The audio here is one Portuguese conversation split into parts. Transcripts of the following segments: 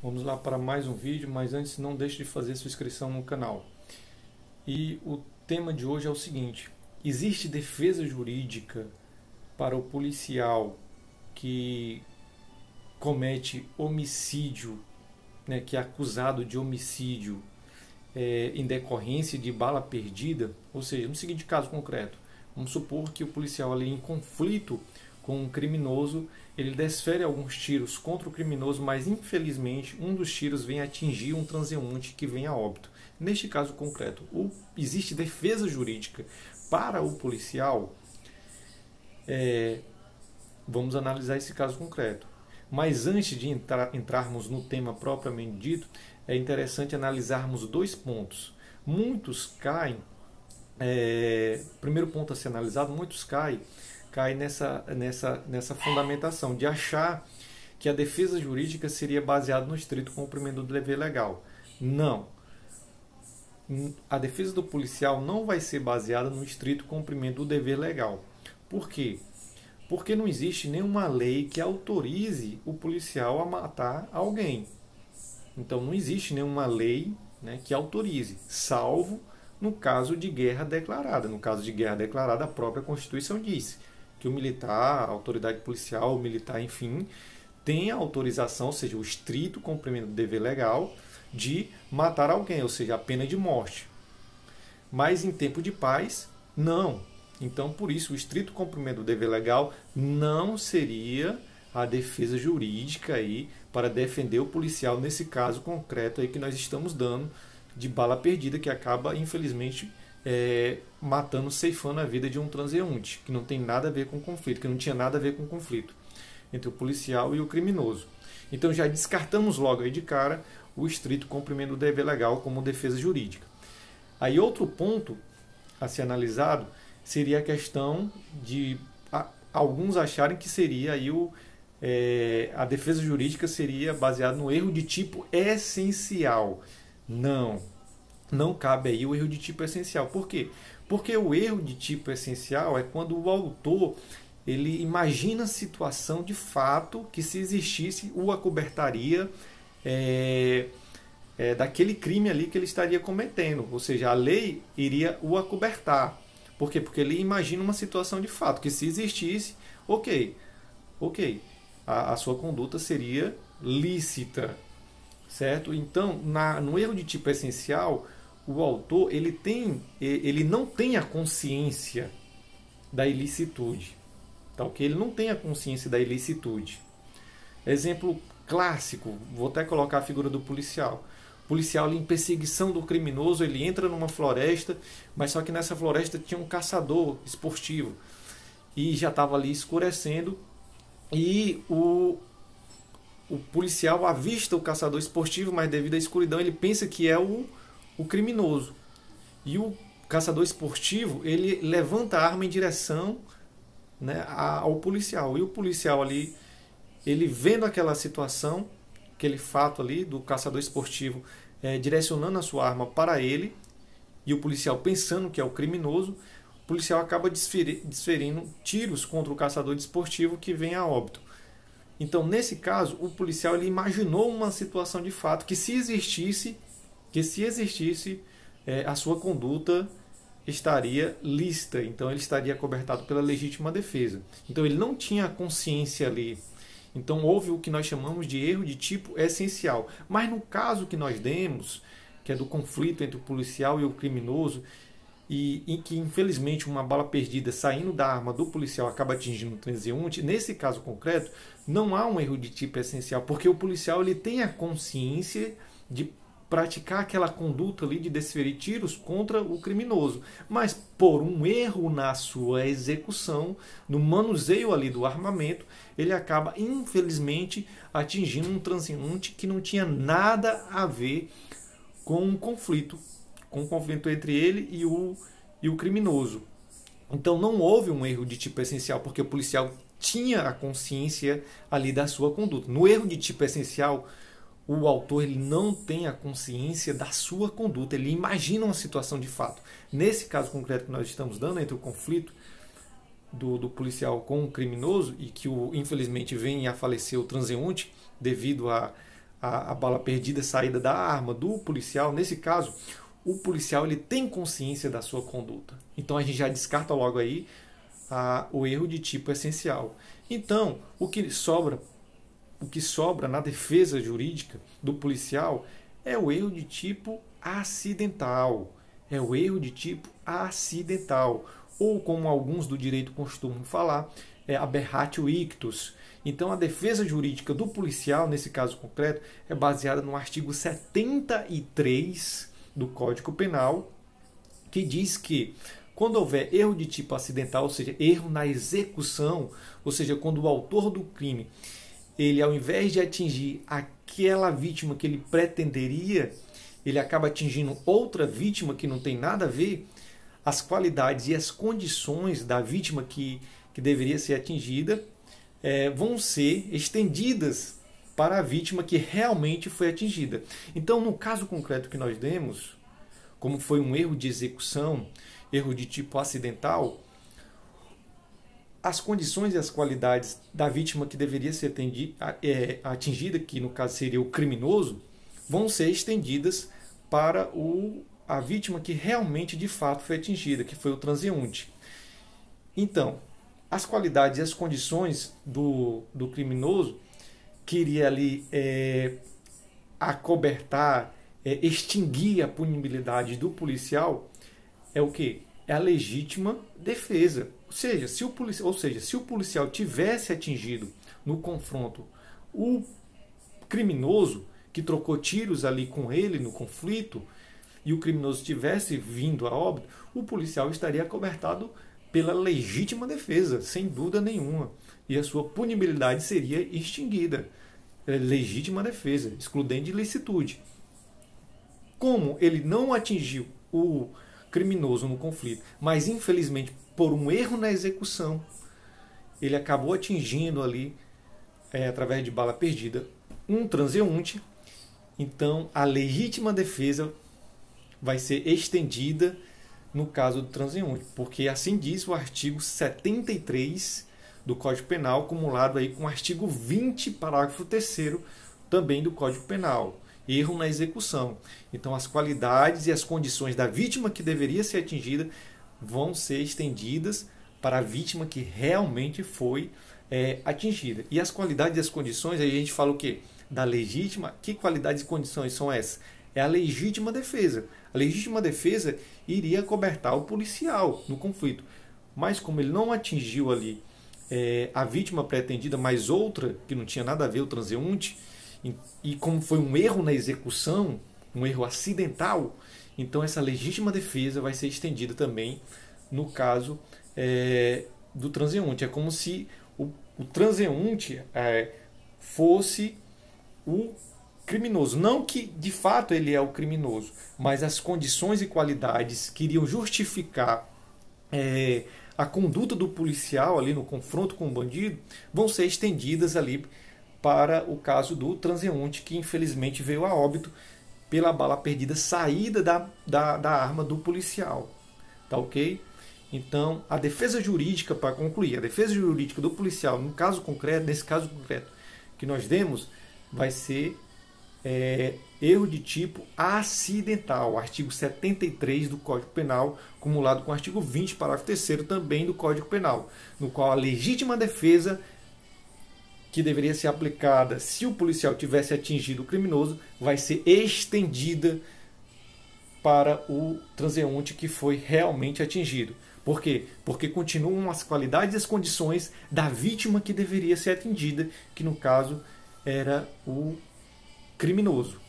Vamos lá para mais um vídeo, mas antes não deixe de fazer sua inscrição no canal. E o tema de hoje é o seguinte: existe defesa jurídica para o policial que comete homicídio, né, que é acusado de homicídio em decorrência de bala perdida? Ou seja, no seguinte caso concreto, vamos supor que o policial ali em conflito com um criminoso, ele desfere alguns tiros contra o criminoso, mas infelizmente um dos tiros vem atingir um transeunte que vem a óbito. Neste caso concreto, existe defesa jurídica para o policial? Vamos analisar esse caso concreto. Mas antes de entrarmos no tema propriamente dito, é interessante analisarmos dois pontos. Muitos caem, primeiro ponto a ser analisado, muitos caem nessa fundamentação de achar que a defesa jurídica seria baseada no estrito cumprimento do dever legal. Não. A defesa do policial não vai ser baseada no estrito cumprimento do dever legal. Por quê? Porque não existe nenhuma lei que autorize o policial a matar alguém. Então não existe nenhuma lei, né, que autorize, salvo no caso de guerra declarada. No caso de guerra declarada, a própria Constituição diz que o militar, a autoridade policial, o militar, enfim, tem a autorização, ou seja, o estrito cumprimento do dever legal de matar alguém, ou seja, a pena de morte. Mas em tempo de paz, não. Então, por isso, o estrito cumprimento do dever legal não seria a defesa jurídica aí para defender o policial nesse caso concreto aí que nós estamos dando de bala perdida, que acaba, infelizmente, matando, ceifando a vida de um transeunte, que não tem nada a ver com conflito, que não tinha nada a ver com conflito entre o policial e o criminoso. Então já descartamos logo aí de cara o estrito cumprimento do dever legal como defesa jurídica. Aí outro ponto a ser analisado seria a questão de alguns acharem que seria aí a defesa jurídica seria baseada no erro de tipo essencial. Não cabe aí o erro de tipo essencial. Por quê? Porque o erro de tipo essencial é quando o autor ele imagina a situação de fato que, se existisse, o acobertaria daquele crime ali que ele estaria cometendo. Ou seja, a lei iria o acobertar. Por quê? Porque ele imagina uma situação de fato que, se existisse, ok, a sua conduta seria lícita. Certo? Então, no erro de tipo essencial, o autor ele não tem a consciência da ilicitude. Tá, okay? Ele não tem a consciência da ilicitude. Exemplo clássico, vou até colocar a figura do policial. O policial ali em perseguição do criminoso, ele entra numa floresta, mas só que nessa floresta tinha um caçador esportivo. E já estava ali escurecendo, e o policial avista o caçador esportivo, mas devido à escuridão ele pensa que é o criminoso. E o caçador esportivo ele levanta a arma em direção, né, ao policial. E o policial ali, ele vendo aquela situação, aquele fato ali do caçador esportivo direcionando a sua arma para ele, e o policial pensando que é o criminoso, o policial acaba desferindo tiros contra o caçador esportivo que vem a óbito. Então, nesse caso, o policial ele imaginou uma situação de fato que, se existisse, a sua conduta estaria lícita. Então, ele estaria acobertado pela legítima defesa. Então, ele não tinha a consciência ali. Então, houve o que nós chamamos de erro de tipo essencial. Mas no caso que nós demos, que é do conflito entre o policial e o criminoso, e em que, infelizmente, uma bala perdida saindo da arma do policial acaba atingindo um transeunte, nesse caso concreto, não há um erro de tipo essencial, porque o policial ele tem a consciência de praticar aquela conduta ali de desferir tiros contra o criminoso, mas por um erro na sua execução, no manuseio ali do armamento, ele acaba, infelizmente, atingindo um transeunte que não tinha nada a ver com um conflito entre ele e o criminoso. Então não houve um erro de tipo essencial, porque o policial tinha a consciência ali da sua conduta. No erro de tipo essencial, o autor ele não tem a consciência da sua conduta, ele imagina uma situação de fato. Nesse caso concreto que nós estamos dando, entre o conflito do policial com o criminoso, e que infelizmente vem a falecer o transeunte devido a bala perdida, saída da arma do policial, nesse caso, o policial ele tem consciência da sua conduta. Então a gente já descarta logo aí o erro de tipo essencial. Então, o que sobra na defesa jurídica do policial é o erro de tipo acidental. É o erro de tipo acidental. Ou, como alguns do direito costumam falar, é aberratio ictus. Então, a defesa jurídica do policial, nesse caso concreto, é baseada no artigo 73 do Código Penal, que diz que quando houver erro de tipo acidental, ou seja, erro na execução, ou seja, quando o autor do crime, ele ao invés de atingir aquela vítima que ele pretenderia, ele acaba atingindo outra vítima que não tem nada a ver, as qualidades e as condições da vítima que deveria ser atingida vão ser estendidas para a vítima que realmente foi atingida. Então, no caso concreto que nós demos, como foi um erro de execução, erro de tipo acidental, as condições e as qualidades da vítima que deveria ser atingida, que no caso seria o criminoso, vão ser estendidas para a vítima que realmente de fato foi atingida, que foi o transeunte. Então, as qualidades e as condições do criminoso que iria ali acobertar, extinguir a punibilidade do policial é o quê? É a legítima defesa. Ou seja, se o policial tivesse atingido no confronto o criminoso que trocou tiros ali com ele no conflito e o criminoso tivesse vindo a óbito, o policial estaria acobertado pela legítima defesa, sem dúvida nenhuma. E a sua punibilidade seria extinguida. Legítima defesa, excludente de ilicitude. Como ele não atingiu o criminoso no conflito, mas infelizmente por um erro na execução, ele acabou atingindo ali, através de bala perdida, um transeunte, então a legítima defesa vai ser estendida no caso do transeunte, porque assim diz o artigo 73 do Código Penal, acumulado aí com o artigo 20, parágrafo 3º, também do Código Penal. Erro na execução. Então, as qualidades e as condições da vítima que deveria ser atingida vão ser estendidas para a vítima que realmente foi atingida. E as qualidades e as condições, aí a gente fala o quê? Da legítima. Que qualidades e condições são essas? É a legítima defesa. A legítima defesa iria acobertar o policial no conflito. Mas como ele não atingiu ali a vítima pretendida, mas outra que não tinha nada a ver, o transeunte, e como foi um erro na execução, um erro acidental, então essa legítima defesa vai ser estendida também no caso do transeunte. É como se o transeunte fosse o criminoso. Não que de fato ele é o criminoso, mas as condições e qualidades que iriam justificar a conduta do policial ali no confronto com o bandido vão ser estendidas ali para o caso do transeunte, que infelizmente veio a óbito pela bala perdida saída da arma do policial. Tá ok? Então, a defesa jurídica, para concluir, a defesa jurídica do policial, nesse caso concreto que nós demos, vai ser erro de tipo acidental, artigo 73 do Código Penal, acumulado com o artigo 20, parágrafo 3º também do Código Penal, no qual a legítima defesa que deveria ser aplicada se o policial tivesse atingido o criminoso vai ser estendida para o transeunte que foi realmente atingido. Por quê? Porque continuam as qualidades e as condições da vítima que deveria ser atendida, que no caso era o criminoso.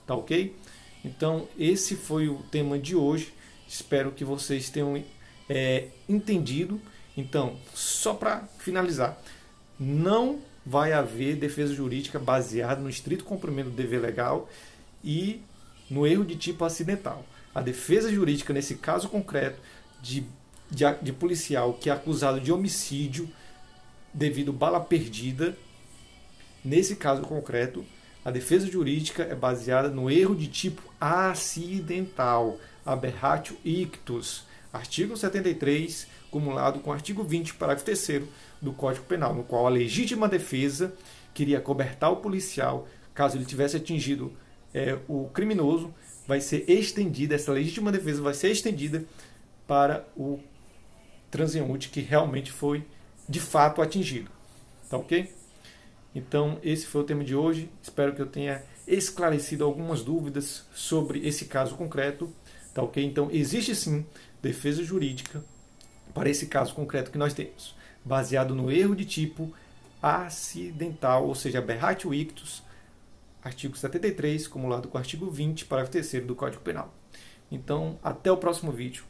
Tá ok? Então, esse foi o tema de hoje. Espero que vocês tenham entendido. Então, só para finalizar, não vai haver defesa jurídica baseada no estrito cumprimento do dever legal e no erro de tipo acidental. A defesa jurídica, nesse caso concreto, de policial que é acusado de homicídio devido a bala perdida, nesse caso concreto, a defesa jurídica é baseada no erro de tipo acidental, aberratio ictus, artigo 73, acumulado com o artigo 20, parágrafo 3º do Código Penal, no qual a legítima defesa queria acobertar o policial caso ele tivesse atingido o criminoso, vai ser estendida, essa legítima defesa vai ser estendida para o transeunte que realmente foi de fato atingido. Tá ok? Então esse foi o tema de hoje. Espero que eu tenha esclarecido algumas dúvidas sobre esse caso concreto. Tá ok? Então existe sim defesa jurídica para esse caso concreto que nós temos, baseado no erro de tipo acidental, ou seja, aberratio ictus, artigo 73, cumulado com o artigo 20, parágrafo 3º do Código Penal. Então, até o próximo vídeo.